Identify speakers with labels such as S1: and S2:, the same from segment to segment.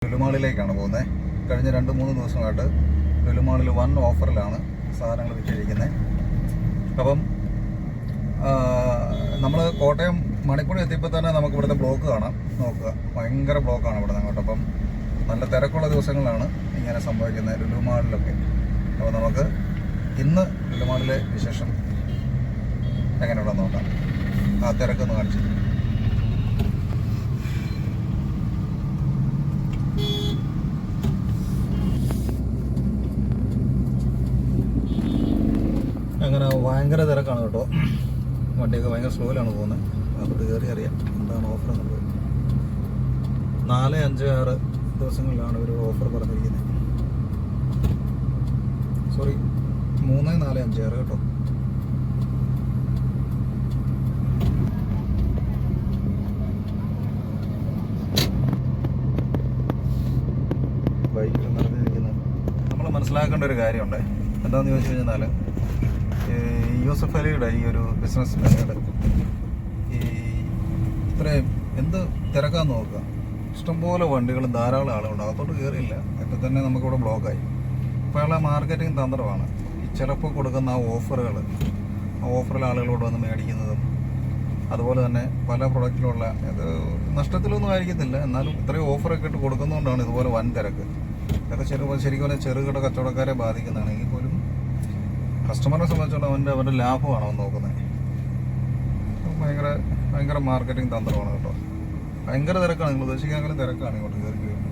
S1: ലുലുമാളിലേക്കാണ് പോകുന്നത്. കഴിഞ്ഞ 2-3 ദിവസമായിട്ട് ലുലുമാളിൽ വൻ ഓഫറിലാണ് സാധനങ്ങൾ വിറ്റിരിക്കുന്നത്. അപ്പം നമ്മൾ കോട്ടയം മണിപ്പൂർ എത്തിയപ്പോൾ തന്നെ നമുക്ക് ഇവിടുത്തെ ബ്ലോക്ക് കാണാം. നോക്കുക, ഭയങ്കര ബ്ലോക്കാണ് ഇവിടെ അങ്ങോട്ട്. അപ്പം നല്ല തിരക്കുള്ള ദിവസങ്ങളിലാണ് ഇങ്ങനെ സംഭവിക്കുന്നത് ലുലുമാളിലൊക്കെ. അപ്പോൾ നമുക്ക് ഇന്ന് ലുലുമാളിലെ വിശേഷം എങ്ങനെയുണ്ടെന്ന് നോക്കാം. ആ തിരക്കൊന്ന് കാണിച്ചു. അങ്ങനെ ഭയങ്കര തിരക്കാണ് കേട്ടോ. വണ്ടിയൊക്കെ ഭയങ്കര സ്ലോയിലാണ് പോകുന്നത്. അങ്ങോട്ട് കയറി അറിയാം എന്താണ് ഓഫർ എന്നുള്ളത്. 4, 5, 6 ദിവസങ്ങളിലാണ് ഒരു ഓഫർ പറഞ്ഞിരിക്കുന്നത്. സോറി, 3, 4, 5, 6 കേട്ടോ. ബൈക്ക് നിറഞ്ഞിരിക്കുന്നത്. നമ്മൾ മനസ്സിലാക്കേണ്ട ഒരു കാര്യമുണ്ട്. എന്താണെന്ന് ചോദിച്ചു കഴിഞ്ഞാൽ, യൂസഫ് അലിയുടെ ഈ ഒരു ബിസിനസ് മേഖല ഇത്രയും എന്ത് തിരക്കാന്ന് നോക്കുക. ഇഷ്ടംപോലെ വണ്ടികളും ധാരാളം ആളുകളുണ്ട്. അകത്തോട്ട് കയറിയില്ല. ഇപ്പം തന്നെ നമുക്കിവിടെ ബ്ലോക്കായി. ഇപ്പോൾ ഉള്ള മാർക്കറ്റിംഗ് തന്ത്രമാണ് ഈ ചിലപ്പോൾ കൊടുക്കുന്ന ആ ഓഫറിൽ ആളുകളോട് വന്ന് മേടിക്കുന്നതും, അതുപോലെ തന്നെ പല പ്രൊഡക്റ്റിലുള്ള ഇത് നഷ്ടത്തിലൊന്നും ആയിരിക്കത്തില്ല, എന്നാലും ഇത്രയും ഓഫറൊക്കെ ഇട്ട് കൊടുക്കുന്നതുകൊണ്ടാണ് ഇതുപോലെ വൻ തിരക്ക്. ഇതൊക്കെ ശരിക്കും പറഞ്ഞാൽ ചെറുകിട കച്ചവടക്കാരെ ബാധിക്കുന്നതാണെങ്കിൽ പോലും കസ്റ്റമറിനെ സംബന്ധിച്ചോളം അവരുടെ ലാഭമാണ് അവൻ നോക്കുന്നത്. ഭയങ്കര മാർക്കറ്റിംഗ് തന്ത്രമാണ് കേട്ടോ. ഭയങ്കര തിരക്കാണ്. നിങ്ങൾ ഉദ്ദേശിക്കാനും തിരക്കാണ് ഇങ്ങോട്ട് കയറി വരുന്നത്.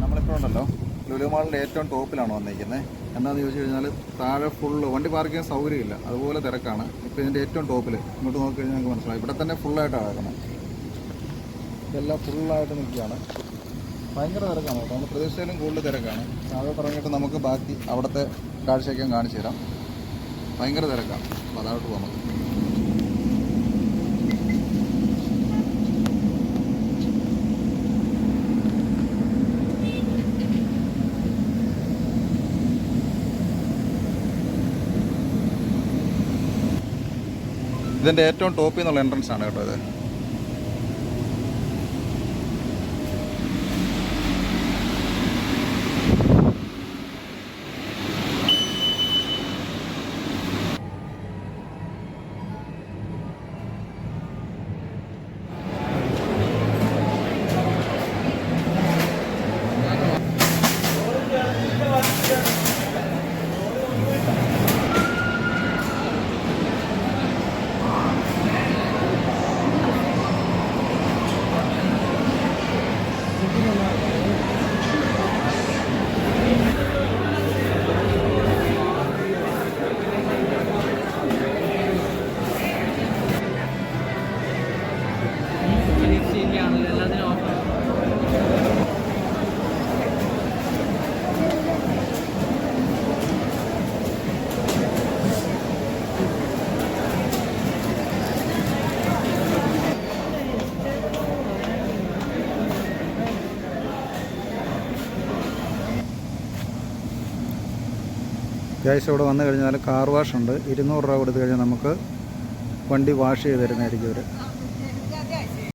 S1: നമ്മളിപ്പോൾ ഉണ്ടല്ലോ ലുലുമാളിൻ്റെ ഏറ്റവും ടോപ്പിലാണ് വന്നിരിക്കുന്നത്. എന്താണെന്ന് ചോദിച്ചു കഴിഞ്ഞാൽ, താഴെ ഫുള്ള് വണ്ടി പാർക്ക് ചെയ്യാൻ സൗകര്യമില്ല, അതുപോലെ തിരക്കാണ്. ഇപ്പോൾ ഇതിൻ്റെ ഏറ്റവും ടോപ്പിൽ ഇങ്ങോട്ട് നോക്കി കഴിഞ്ഞാൽ നമുക്ക് മനസ്സിലായി. ഇവിടെ തന്നെ ഫുള്ളായിട്ടാണ് കിടക്കുന്നത്. ഇതെല്ലാം ഫുള്ളായിട്ട് നിൽക്കുകയാണ്. ഭയങ്കര തിരക്കാണ് കേട്ടോ. നമ്മൾ പ്രതീക്ഷയിലും കൂടുതൽ തിരക്കാണ്. താഴെ പറഞ്ഞിട്ട് നമുക്ക് ബാക്കി അവിടുത്തെ കാഴ്ചയൊക്കെ കാണിച്ചു തരാം. ഭയങ്കര തിരക്കാണ്. അപ്പോൾ അതോട്ട് പോകാം നമുക്ക്. ഇതിൻ്റെ ഏറ്റവും ടോപ്പിൽ നിന്നുള്ള എൻട്രൻസ് ആണ് കേട്ടോ ഇത്. ഗൈസ്, ഇവിടെ വന്നു കഴിഞ്ഞാൽ കാർ വാഷ് ഉണ്ട്. 200 രൂപ കൊടുത്തു കഴിഞ്ഞാൽ നമുക്ക് വണ്ടി വാഷ് ചെയ്ത് തരുന്നതായിരിക്കും അവർ.